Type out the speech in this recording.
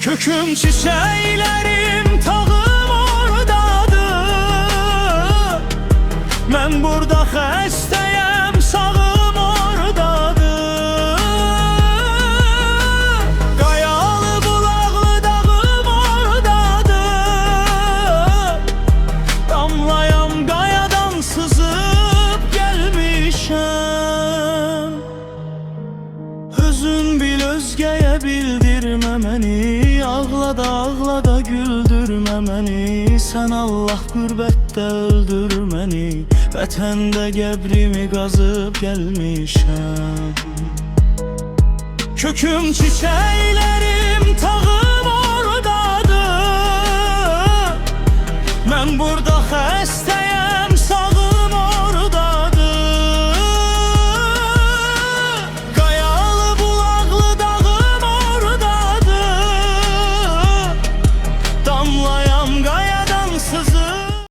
Köküm çiçəklərim tağım oradadır. Mən burada xəstəyəm, sağım oradadır. Qayalı bulaqlı dağım oradadır. Damlayam qayadan sızıb gəlmişəm. Özün bil, özgəyə bildirmə məni. Ağlada ağlada güldürmə məni. Sən Allah qürbətdə öldür məni. Vətəndə qəbrimi qazıb gəlmişəm. Köküm çiçəklərim